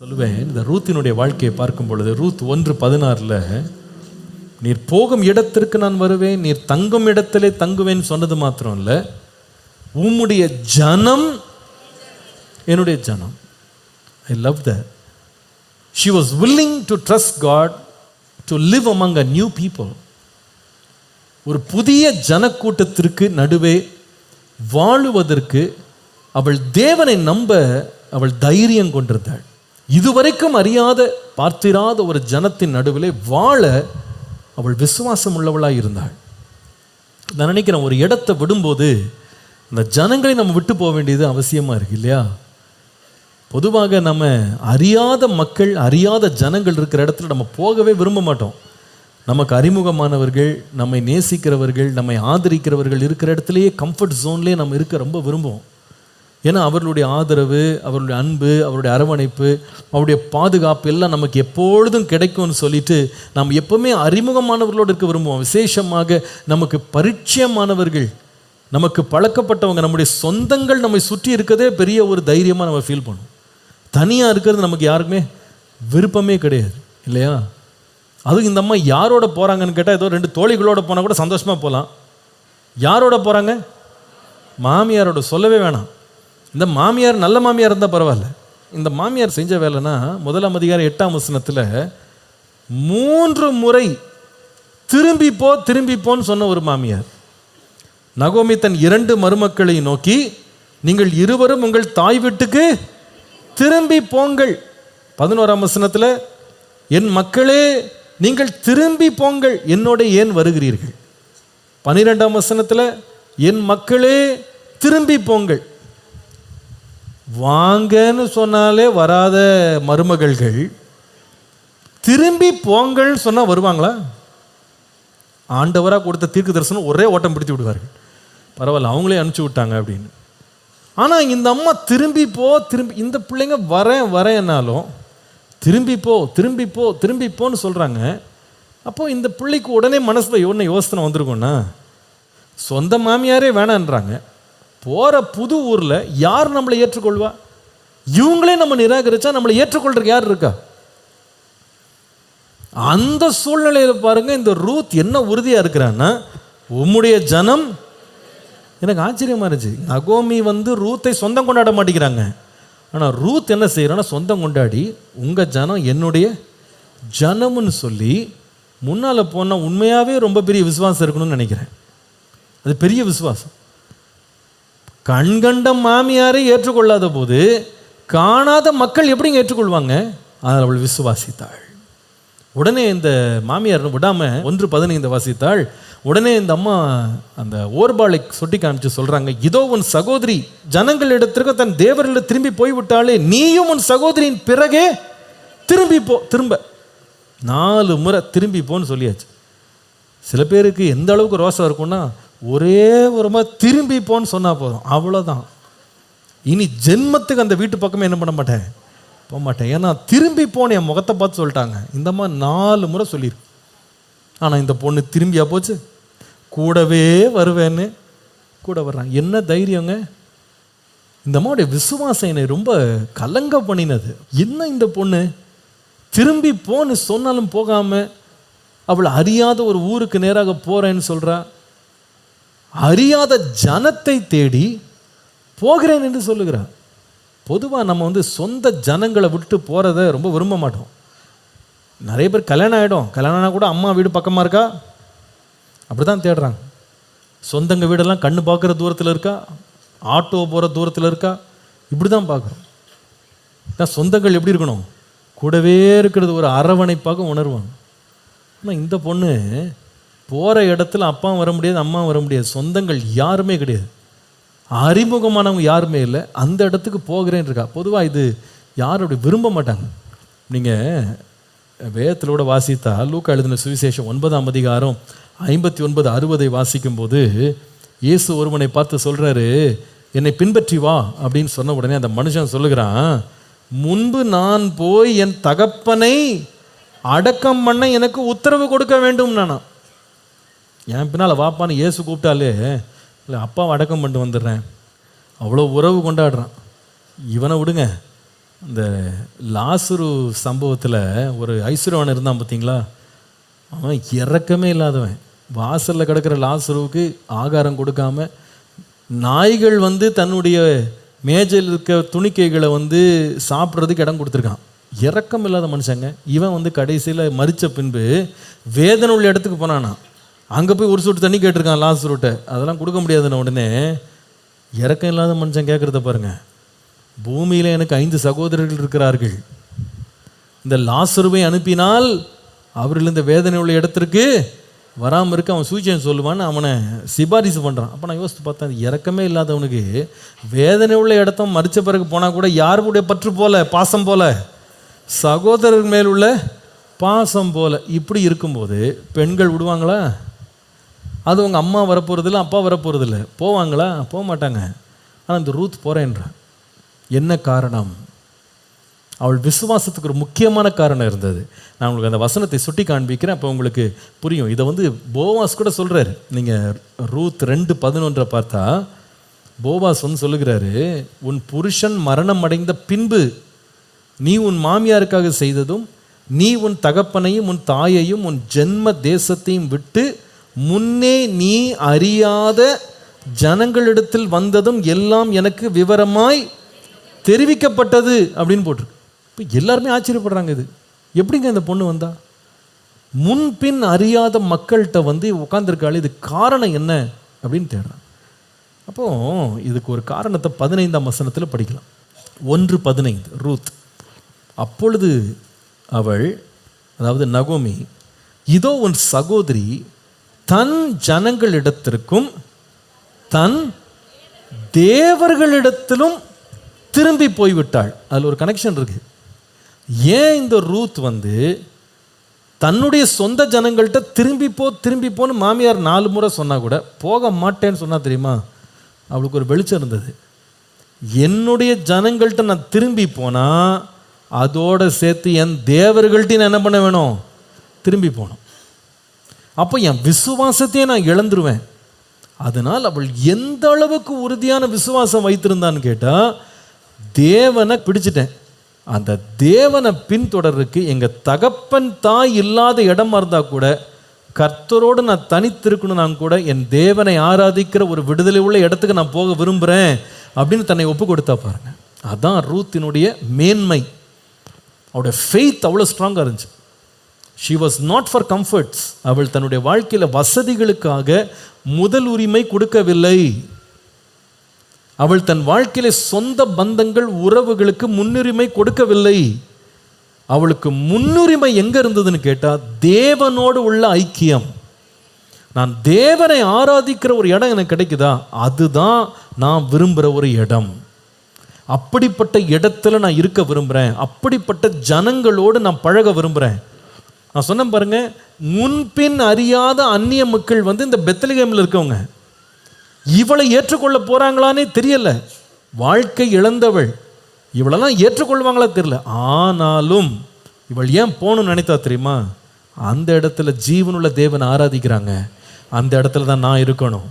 சொல்லுவேன். இந்த ரூத்தினுடைய வாழ்க்கையை பார்க்கும் பொழுது ரூத் 1:16 நீர் போகும் இடத்திற்கு நான் வருவேன், நீர் தங்கும் இடத்திலே தங்குவேன் சொன்னது மாத்திரம் இல்லை, உம்முடைய ஜனம் என்னுடைய ஜனம். I love that. She was willing to trust God to live among a new people. ஒரு புதிய ஜனக்கூட்டத்திற்கு நடுவே வாழுவதற்கு அவள் தேவனை நம்ப அவள் தைரியம் கொண்டிருந்தாள். இதுவரைக்கும் அறியாத பார்த்திராத ஒரு ஜனத்தின் நடுவிலே வாழ அவள் விசுவாசம் உள்ளவளாக இருந்தாள். நான் நினைக்கிறேன், ஒரு இடத்தை விடும்போது அந்த ஜனங்களை நம்ம விட்டு போக வேண்டியது அவசியமாக இருக்கு இல்லையா? பொதுவாக நம்ம அறியாத மக்கள், அறியாத ஜனங்கள் இருக்கிற இடத்துல நம்ம போகவே விரும்ப மாட்டோம். நமக்கு அறிமுகமானவர்கள், நம்மை நேசிக்கிறவர்கள், நம்மை ஆதரிக்கிறவர்கள் இருக்கிற இடத்துலையே கம்ஃபர்ட் ஜோன்லேயே நம்ம இருக்க ரொம்ப விரும்புவோம். ஏன்னா அவர்களுடைய ஆதரவு, அவருடைய அன்பு, அவருடைய அரவணைப்பு, அவருடைய பாதுகாப்பு எல்லாம் நமக்கு எப்பொழுதும் கிடைக்கும்னு சொல்லிட்டு நாம் எப்பவுமே அறிமுகமானவர்களோடு இருக்க விரும்புவோம். விசேஷமாக நமக்கு பரிச்சயமானவர்கள், நமக்கு பழக்கப்பட்டவங்க, நம்முடைய சொந்தங்கள் நம்மை சுற்றி இருக்கிறதே பெரிய ஒரு தைரியமாக நம்ம ஃபீல் பண்ணுவோம். தனியாக இருக்கிறது நமக்கு யாருக்குமே விருப்பமே கிடையாது இல்லையா? அதுவும் இந்த அம்மா யாரோட போகிறாங்கன்னு கேட்டால், ஏதோ 2 தோழிகளோட போனால் கூட சந்தோஷமாக போகலாம். யாரோட போகிறாங்க? மாமியாரோட. சொல்லவே வேணாம். இந்த மாமியார் நல்ல மாமியார் இருந்தால் பரவாயில்ல. இந்த மாமியார் செஞ்ச வேலைன்னா 1 அதிகாரம் 8ஆம் வசனத்தில் 3 முறை திரும்பி போன்னு சொன்ன ஒரு மாமியார். நகோமி தன் 2 மருமக்களை நோக்கி, நீங்கள் இருவரும் உங்கள் தாய் வீட்டுக்கு திரும்பி போங்கள். 11ஆம் வசனத்தில், என் மக்களே நீங்கள் திரும்பி போங்கள், என்னோட ஏன் வருகிறீர்கள்? 12ஆம் வசனத்தில், என் மக்களே திரும்பி போங்கள். வாங்கன்னு சொன்னாலே வராத மருமகள்கள் திரும்பி போங்கள்னு சொன்னால் வருவாங்களா? ஆண்டவராக கொடுத்த தீர்க்க தரிசனம் ஒரே ஓட்டம் பிடித்து விடுவார்கள். பரவாயில்ல, அவங்களே அனுப்பிச்சி விட்டாங்க அப்படின்னு. ஆனால் இந்த அம்மா திரும்பி இந்த பிள்ளைங்க வரேன்னாலும் திரும்பி போன்னு சொல்கிறாங்க. அப்போது இந்த பிள்ளைக்கு உடனே மனசில் யோசனை வந்திருக்கும்னா, சொந்த மாமியாரே வேணான்றாங்க, போகிற புது ஊரில் யார் நம்மளை ஏற்றுக்கொள்வா? இவங்களே நம்ம நிராகரிச்சா நம்மளை ஏற்றுக்கொள்றதுக்கு யார் இருக்கா? அந்த சூழ்நிலையில் பாருங்க, இந்த ரூத் என்ன உறுதியாக இருக்கிறான்னா, உம்முடைய ஜனம். எனக்கு ஆச்சரியமா இருந்துச்சு. நகோமி ரூத்தை சொந்தம் கொண்டாட மாட்டேங்கிறாங்க. ஆனால் ரூத் என்ன செய்யறான்னா, சொந்தம் கொண்டாடி உங்கள் ஜனம் என்னுடைய ஜனம்னு சொல்லி முன்னால் போனால் உண்மையாகவே ரொம்ப பெரிய விசுவாசம் இருக்கணும்னு நினைக்கிறேன். அது பெரிய விசுவாசம். கண்கண்ட மாமியாரை ஏற்றுக்கொள்ளாத போது காணாத மக்கள் எப்படிங்க ஏற்றுக்கொள்வாங்க? அதில் அவள் விசுவாசித்தாள். உடனே இந்த மாமியார் விடாமல் 1:15 வாசித்தாள். உடனே இந்த அம்மா அந்த ஓர்பாளை சொட்டி காமிச்சு சொல்கிறாங்க, இதோ உன் சகோதரி ஜனங்கள் இடத்திற்கு தன் தேவரில் திரும்பி போய்விட்டாலே, நீயும் உன் சகோதரியின் பிறகே திரும்ப 4 முறை திரும்பி போன்னு சொல்லியாச்சு. சில பேருக்கு எந்த அளவுக்கு ரோசம் இருக்கும்னா, ஒரே ஒரு மாதிரி திரும்பி போன்னு சொன்னால் போதும், அவ்வளோதான். இனி ஜென்மத்துக்கு அந்த வீட்டு பக்கமே என்ன பண்ண மாட்டேன், போக மாட்டேன். ஏன்னா திரும்பி போன என் முகத்தை பார்த்து சொல்லிட்டாங்க. இந்த மாதிரி 4 முறை சொல்லியிருக்கு. ஆனால் இந்த பொண்ணு திரும்பியா போச்சு, கூடவே வருவேன்னு கூட வர்றாங்க. என்ன தைரியங்க! இந்த அம்மாவுடைய விசுவாசம் என்னை ரொம்ப கலங்க பண்ணினது. என்ன இந்த பொண்ணு திரும்பி போன்னு சொன்னாலும் போகாமல், அவள் அறியாத ஒரு ஊருக்கு நேராக போகிறேன்னு சொல்கிறா. அறியாத ஜனத்தை தேடி போகிறேன் என்று சொல்லுகிறார். பொதுவாக நம்ம சொந்த ஜனங்களை விட்டு போகிறத ரொம்ப விரும்ப மாட்டோம். நிறைய பேர் கல்யாணம் ஆகிடும், கல்யாணம் ஆனால் கூட அம்மா வீடு பக்கமாக இருக்கா அப்படி தான் தேடுறாங்க. சொந்தங்க வீடெல்லாம் கண்ணு பார்க்குற தூரத்தில் இருக்கா, ஆட்டோ போகிற தூரத்தில் இருக்கா, இப்படி தான் பார்க்குறோம். தான் சொந்தங்கள் எப்படி இருக்கணும், கூடவே இருக்கிறது ஒரு அரவணைப்பாக உணர்வாங்க. ஆனால் இந்த பொண்ணு போகிற இடத்துல அப்பாவும் வர முடியாது, அம்மாவும் வர முடியாது, சொந்தங்கள் யாருமே கிடையாது, அறிமுகமானவங்க யாருமே இல்லை, அந்த இடத்துக்கு போகிறேன்னு இருக்கா. பொதுவாக இது யாரும் அப்படி விரும்ப மாட்டாங்க. நீங்கள் வேதத்தில் கூட வாசித்தா, லூக்கா எழுதின சுவிசேஷம் 9ஆம் அதிகாரம் 59-60 வாசிக்கும்போது, இயேசு ஒருவனை பார்த்து சொல்கிறாரு, என்னை பின்பற்றி வா அப்படின்னு சொன்ன உடனே அந்த மனுஷன் சொல்லுகிறான், முன்பு நான் போய் என் தகப்பனை அடக்கம் பண்ண எனக்கு உத்தரவு கொடுக்க வேண்டும். நானா என் பின்னால் வாப்பான்னு இயேசு கூப்பிட்டாலே, இல்லை அப்பாவை அடக்கம் பண்ணிட்டு வந்துடுறேன், அவ்வளோ உறவு கொண்டாடுறான். இவனை விடுங்க, இந்த லாசரு சம்பவத்தில் ஒரு ஐஸ்வர்யவான் இருந்தான் பார்த்தீங்களா, அவன் இரக்கமே இல்லாதவன். வாசலில் கிடக்கிற லாசருவுக்கு ஆகாரம் கொடுக்காம, நாய்கள் வந்து தன்னுடைய மேஜையில் இருக்க துணிக்கைகளை வந்து சாப்பிட்றதுக்கு இடம் கொடுத்துருக்கான். இரக்கம் இல்லாத மனுஷங்க. இவன் வந்து கடைசியில் மறித்த பின்பு வேதனை உள்ள இடத்துக்கு போனானா, அங்கே போய் ஒரு சொட்டு தண்ணி கேட்டிருக்கான் லாசருட்ட. அதெல்லாம் கொடுக்க முடியாதுன்னு உடனே இரக்கம் இல்லாத மனுஷன் கேட்குறத பாருங்க. பூமியில் எனக்கு 5 சகோதரர்கள் இருக்கிறார்கள், இந்த லாசருவை அனுப்பினால் அவர்கள் இந்த வேதனை உள்ள இடத்திற்கு வராமல் இருக்க அவன் சூழ்ச்சியம் சொல்லுவான்னு அவனை சிபாரிசு பண்ணுறான். அப்போ நான் யோசித்து பார்த்தேன், இறக்கமே இல்லாதவனுக்கு வேதனை உள்ள இடத்த மறித்த பிறகு போனால் கூட யாருடைய பற்று போல, பாசம் போல, சகோதரர் மேல் உள்ள பாசம் போல. இப்படி இருக்கும்போது பெண்கள் விடுவாங்களா? அது உங்கள் அம்மா வரப்போகிறதில்ல, அப்பா வரப்போகிறதில்ல, போவாங்களா? போக மாட்டாங்க. ஆனால் இந்த ரூத் போகிறேன்றான். என்ன காரணம்? அவள் விசுவாசத்துக்கு ஒரு முக்கியமான காரணம் இருந்தது. நான் உங்களுக்கு அந்த வசனத்தை சுட்டி காண்பிக்கிறேன், அப்போ உங்களுக்கு புரியும். இதை வந்து போவாஸ் கூட சொல்கிறாரு. நீங்கள் ரூத் 2:11 பார்த்தா போவாஸ் வந்து சொல்லுகிறாரு, உன் புருஷன் மரணம் அடைந்த பின்பு நீ உன் மாமியாருக்காக செய்ததும், நீ உன் தகப்பனையும் உன் தாயையும் உன் ஜென்ம தேசத்தையும் விட்டு முன்னே நீ அறியாத ஜனங்களிடத்தில் வந்ததும் எல்லாம் எனக்கு விவரமாய் தெரிவிக்கப்பட்டது அப்படின்னு போட்டிருக்கு. இப்போ எல்லாருமே ஆச்சரியப்படுறாங்க, இது எப்படிங்க இந்த பொண்ணு வந்தா? முன்பின் அறியாத மக்கள்கிட்ட வந்து உட்காந்துருக்காள், இது காரணம் என்ன அப்படின்னு தேடுறான். அப்போது இதுக்கு ஒரு காரணத்தை 15ஆம் வசனத்தில் படிக்கலாம். 1:15 ரூத். அப்பொழுது அவள், அதாவது நகோமி, இதோ உன் சகோதரி தன் ஜனங்களிடத்திற்கும் தன் தேவர்களிடத்திலும் திரும்பி போய்விட்டாள். அதில் ஒரு கனெக்ஷன் இருக்கு. ஏன் இந்த ரூத் வந்து தன்னுடைய சொந்த ஜனங்கள்கிட்ட திரும்பி போன்னு மாமியார் 4 முறை சொன்னால் கூட போக மாட்டேன்னு சொன்னா தெரியுமா? அவளுக்கு ஒரு வெளிச்சம் இருந்தது. என்னுடைய ஜனங்கள்கிட்ட நான் திரும்பி போனால் அதோடு சேர்த்து என் தேவர்கள்ட்டையும் நான் என்ன பண்ண வேணும்? திரும்பி போகணும். அப்போ என் விசுவாசத்தையே நான் இழந்துருவேன். அதனால் அவள் எந்த அளவுக்கு உறுதியான விசுவாசம் வைத்திருந்தான்னு கேட்டால், தேவனை பிடிச்சிட்டேன், அந்த தேவனை பின்தொடருக்கு எங்கள் தகப்பன் தாய் இல்லாத இடமா இருந்தால் கூட கர்த்தரோடு நான் தனித்திருக்கணும், நான் கூட என் தேவனை ஆராதிக்கிற ஒரு விடுதலை உள்ள இடத்துக்கு நான் போக விரும்புகிறேன் அப்படின்னு தன்னை ஒப்பு கொடுத்தா பாருங்க. அதான் ரூத்தினுடைய மேன்மை. அவளுடைய ஃபெய்த் அவ்வளோ ஸ்ட்ராங்காக இருந்துச்சு. She was not for comforts. அவள் தன்னுடைய வாழ்க்கையில் வசதிகளுக்காக முதல் உரிமை கொடுக்கவில்லை. அவள் தன் வாழ்க்கையில சொந்த பந்தங்கள் உறவுகளுக்கு முன்னுரிமை கொடுக்கவில்லை. அவளுக்கு முன்னுரிமை எங்க இருந்ததுன்னு கேட்டா, தேவனோடு உள்ள ஐக்கியம். நான் தேவனை ஆராதிக்கிற ஒரு இடம் எனக்கு கிடைக்குதா, அதுதான் நான் விரும்புகிற ஒரு இடம். அப்படிப்பட்ட இடத்துல நான் இருக்க விரும்புகிறேன். அப்படிப்பட்ட ஜனங்களோடு நான் பழக விரும்புகிறேன். நான் சொன்னேன் பாருங்க, முன்பின் அறியாத அந்நிய மக்கள் வந்து இந்த பெத்லகேமில் இருக்கவங்க இவளை ஏற்றுக்கொள்ள போறாங்களானே தெரியல. வாழ்க்கை இழந்தவள், இவளெல்லாம் ஏற்றுக்கொள்வாங்களா தெரியல. ஆனாலும் இவள் ஏன் போகணும்னு நினைத்தா தெரியுமா? அந்த இடத்துல ஜீவனுள்ள தேவனை ஆராதிக்கிறாங்க, அந்த இடத்துல தான் நான் இருக்கணும்.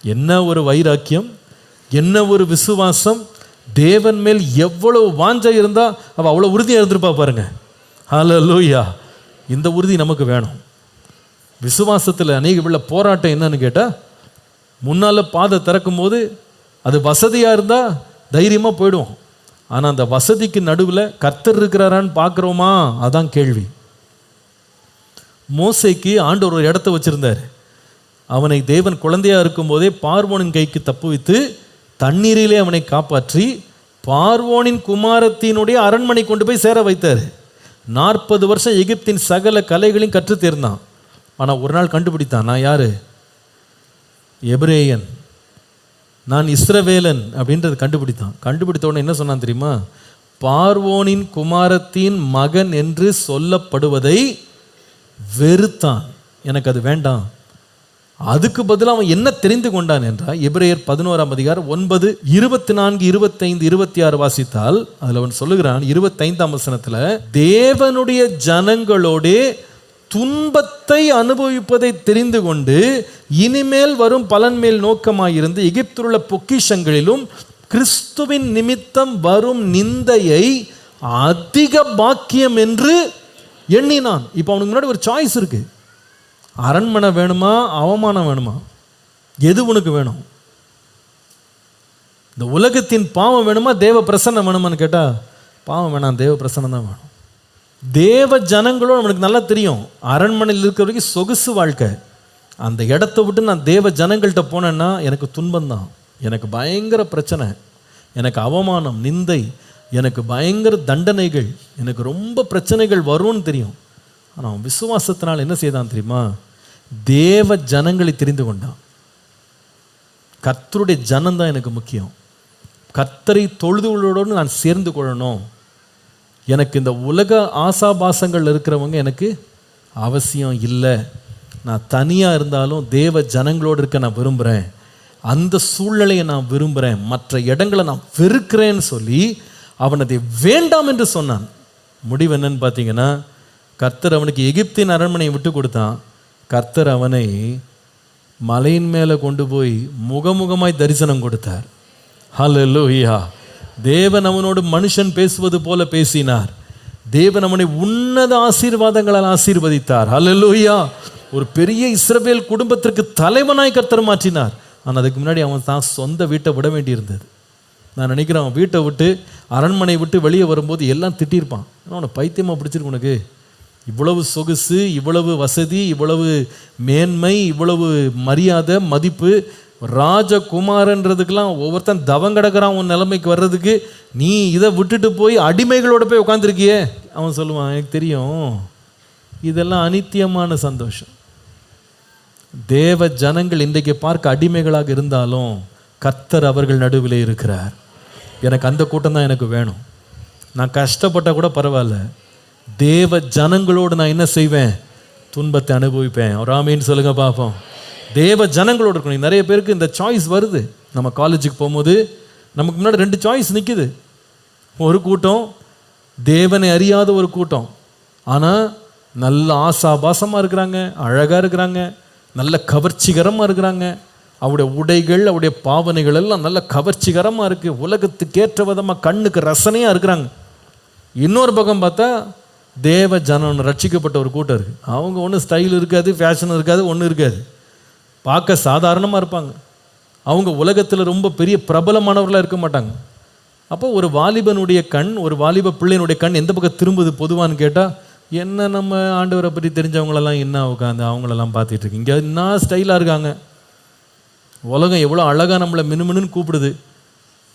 என்ன ஒரு வைராக்கியம், என்ன ஒரு விசுவாசம்! தேவன் மேல் எவ்வளவு வாஞ்சை இருந்தா அவள் அவ்வளோ உறுதியாக இருந்திருப்பா பாருங்க. ஹல்லேலூயா! இந்த உறுதி நமக்கு வேணும். விசுவாசத்தில் அநேக உள்ள போராட்டம் என்னன்னு கேட்டால், முன்னால் பாதை திறக்கும் போது அது வசதியாக இருந்தால் தைரியமாக போயிடுவோம். ஆனால் அந்த வசதிக்கு நடுவில் கர்த்தர் இருக்கிறாரான்னு பார்க்குறோமா, அதான் கேள்வி. மோசேக்கு ஆண்டவர் ஒரு இடத்த வச்சுருந்தார். அவனை தேவன் குழந்தையாக இருக்கும்போதே பார்வோனின் கைக்கு தப்புவித்து தண்ணீரிலே அவனை காப்பாற்றி பார்வோனின் குமாரத்தினுடைய அரண்மனை கொண்டு போய் சேர வைத்தார். 40 வருஷம் எகிப்தின் சகல கலைகளையும் கற்று தேர்ந்தான். ஆனால் ஒரு நாள் கண்டுபிடித்தான், நான் யாரு? எபிரேயன், நான் இஸ்ரவேலன் அப்படின்றது கண்டுபிடித்தான். கண்டுபிடித்த உடனே என்ன சொன்னான் தெரியுமா? பார்வோனின் குமாரத்தின் மகன் என்று சொல்லப்படுவதை வெறுத்தான். எனக்கு அது வேண்டாம். அதுக்கு பதிலாக அவன் என்ன தெரிந்து கொண்டான் என்றால், எபிரேயர் 11ஆம் அதிகாரம் 9, 24, 25, 26 வாசித்தால் அதில் அவன் சொல்லுகிறான். 25ஆம் வசனத்தில், தேவனுடைய ஜனங்களோடே துன்பத்தை அனுபவிப்பதை தெரிந்து கொண்டு இனிமேல் வரும் பலன் மேல் நோக்கமாயிருந்து எகிப்திலுள்ள பொக்கிஷங்களிலும் கிறிஸ்துவின் நிமித்தம் வரும் நிந்தையை அதிக பாக்கியம் என்று எண்ணினான். இப்போ அவனுக்கு முன்னாடி ஒரு சாய்ஸ் இருக்கு. அரண்மனை வேணுமா, அவமானம் வேணுமா? எது உனக்கு வேணும்? இந்த உலகத்தின் பாவம் வேணுமா, தேவ பிரசன்னம் வேணுமான்னு கேட்டா பாவம் வேணாம், தேவ பிரசன்னம் தான் வேணும். தேவ ஜனங்களோடு நம்மளுக்கு நல்லா தெரியும், அரண்மனையில் இருக்கிற வரைக்கும் சொகுசு வாழ்க்கை. அந்த இடத்த விட்டு நான் தேவ ஜனங்கள்கிட்ட போனேன்னா எனக்கு துன்பம்தான், எனக்கு பயங்கர பிரச்சனை, எனக்கு அவமானம், நிந்தை, எனக்கு பயங்கர தண்டனைகள், எனக்கு ரொம்ப பிரச்சனைகள் வரும்னு தெரியும். ஆனால் அவன் விசுவாசத்தினால் என்ன செய்தான் தெரியுமா? தேவ ஜனங்களை தெரிந்து கொண்டான். கர்த்தருடைய ஜனம்தான் எனக்கு முக்கியம், கர்த்தரை தொழுதுகளோடு நான் சேர்ந்து கொள்ளணும், எனக்கு இந்த உலக ஆசாபாசங்கள் இருக்கிறவங்க எனக்கு அவசியம் இல்லை, நான் தனியாக இருந்தாலும் தேவ ஜனங்களோடு இருக்க நான் விரும்புகிறேன், அந்த சூழ்நிலையை நான் விரும்புகிறேன், மற்ற இடங்களை நான் வெறுக்கிறேன்னு சொல்லி அவன் அதை வேண்டாம் என்று சொன்னான். முடிவு என்னன்னு பார்த்தீங்கன்னா, கர்த்தர் அவனுக்கு எகிப்தின் அரண்மனையை விட்டு கொடுத்தான். கர்த்தர் அவனை மலையின் மேலே கொண்டு போய் முகமுகமாய் தரிசனம் கொடுத்தார். ஹல்லேலூயா. தேவன் அவனோடு மனுஷன் பேசுவது போல பேசினார். தேவன் அவனை உன்னத ஆசீர்வாதங்களால் ஆசீர்வதித்தார். ஹல்லேலூயா. ஒரு பெரிய இஸ்ரவேல் குடும்பத்திற்கு தலைவனாய் கர்த்தர் மாற்றினார். ஆனால் அதுக்கு முன்னாடி அவன் தான் சொந்த வீட்டை விட வேண்டியிருந்தது. நான் நினைக்கிறேன், அவன் வீட்டை விட்டு அரண்மனை விட்டு வெளியே வரும்போது எல்லாம் திட்டிருப்பான். அவனை பைத்தியமாக பிடிச்சிருக்கு, உனக்கு இவ்வளவு சொகுசு, இவ்வளவு வசதி, இவ்வளவு மேன்மை, இவ்வளவு மரியாதை, மதிப்பு, ராஜகுமாரன்றதுக்கெல்லாம் ஒவ்வொருத்தன் தவம் கிடக்கிறான் உன் நிலைமைக்கு வர்றதுக்கு, நீ இதை விட்டுட்டு போய் அடிமைகளோட போய் உட்காந்துருக்கியே. அவன் சொல்லுவான், எனக்கு தெரியும் இதெல்லாம் அனித்தியமான சந்தோஷம். தேவ ஜனங்கள் இன்றைக்கு பார்க்க அடிமைகளாக இருந்தாலும் கர்த்தர் அவர்கள் நடுவில் இருக்கிறார். எனக்கு அந்த கூட்டம் தான் எனக்கு வேணும். நான் கஷ்டப்பட்டால் கூட பரவாயில்ல, தேவ ஜனங்களோடு நான் என்ன செய்வேன்? துன்பத்தை அனுபவிப்பேன். ஒரு ஆமீன்னு சொல்லுங்க பார்ப்போம். தேவ ஜனங்களோடு இருக்கணும். நிறைய பேருக்கு இந்த சாய்ஸ் வருது. நம்ம காலேஜுக்கு போகும்போது நமக்கு முன்னாடி 2 சாய்ஸ் நிற்குது. ஒரு கூட்டம் தேவனை அறியாத ஒரு கூட்டம், ஆனால் நல்ல ஆசாபாசமாக இருக்கிறாங்க, அழகாக இருக்கிறாங்க, நல்ல கவர்ச்சிகரமாக இருக்கிறாங்க, அவருடைய உடைகள், அவருடைய பாவனைகள் எல்லாம் நல்ல கவர்ச்சிகரமாக இருக்குது, உலகத்துக்கு ஏற்ற விதமாக கண்ணுக்கு ரசனையாக இருக்கிறாங்க. இன்னொரு பக்கம் பார்த்தா தேவ ஜனம் ரட்சிக்கப்பட்ட ஒரு கூட்டம் இருக்குது. அவங்க ஒன்றும் ஸ்டைல் இருக்காது, ஃபேஷன் இருக்காது, ஒன்றும் இருக்காது, பார்க்க சாதாரணமாக இருப்பாங்க. அவங்க உலகத்தில் ரொம்ப பெரிய பிரபலமானவர்களாக இருக்க மாட்டாங்க. அப்போ ஒரு வாலிபனுடைய கண், ஒரு வாலிப பிள்ளையினுடைய கண் எந்த பக்கம் திரும்புது பொதுவான்னு கேட்டால், என்ன நம்ம ஆண்டவரை பற்றி தெரிஞ்சவங்களெல்லாம் என்ன உட்காந்து அவங்களெல்லாம் பார்த்துட்டு இருக்கு, இங்கே என்ன ஸ்டைலாக இருக்காங்க, உலகம் எவ்வளோ அழகாக நம்மளை மினுமினுன்னு கூப்பிடுது,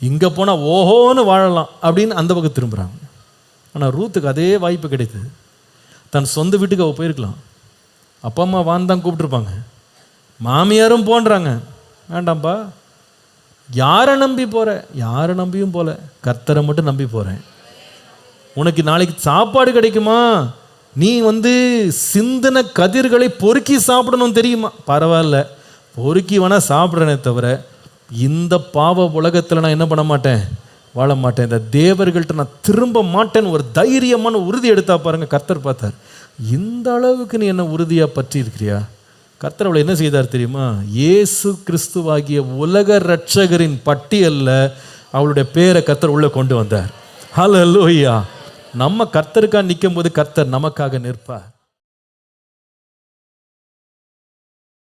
இங்கே போனால் ஓஹோன்னு வாழலாம் அப்படின்னு அந்த பக்கம் திரும்புகிறாங்க. ஆனால் ரூத்துக்கு அதே வாய்ப்பு கிடைத்தது. தன் சொந்த வீட்டுக்கு அவள் போயிருக்கலாம், அப்பா அம்மா வான்னு தான் கூப்பிட்டுருப்பாங்க, மாமியாரும் போன்றாங்க, வேண்டாம்ப்பா, யாரை நம்பி போகிற? யாரை நம்பியும் போல, கர்த்தரை மட்டும் நம்பி போகிறேன். உனக்கு நாளைக்கு சாப்பாடு கிடைக்குமா? நீ சிந்தின கதிர்களை பொறுக்கி சாப்பிடணும் தெரியுமா? பரவாயில்ல, பொறுக்கி வேணால் சாப்பிட்றேனே தவிர இந்த பாவ உலகத்தில் நான் என்ன பண்ண மாட்டேன், வாழ மாட்டேன், இந்த தேவர்கள்ட்ட நான் திரும்ப மாட்டேன்னு ஒரு தைரியமான உறுதி எடுத்தா பாருங்க. கர்த்தர் பார்த்தார், இந்த அளவுக்கு நீ என்ன உறுதியாக பற்றி இருக்கிறியா? கர்த்தர் அவளை என்ன செய்தார் தெரியுமா? இயேசு கிறிஸ்துவாகிய உலக இரட்சகரின் பட்டியலில் அவளுடைய பேரை கர்த்தர் உள்ளே கொண்டு வந்தார். ஹல்லேலூயா. நம்ம கர்த்தருக்காக நிற்கும் போது கர்த்தர் நமக்காக நிற்பார்.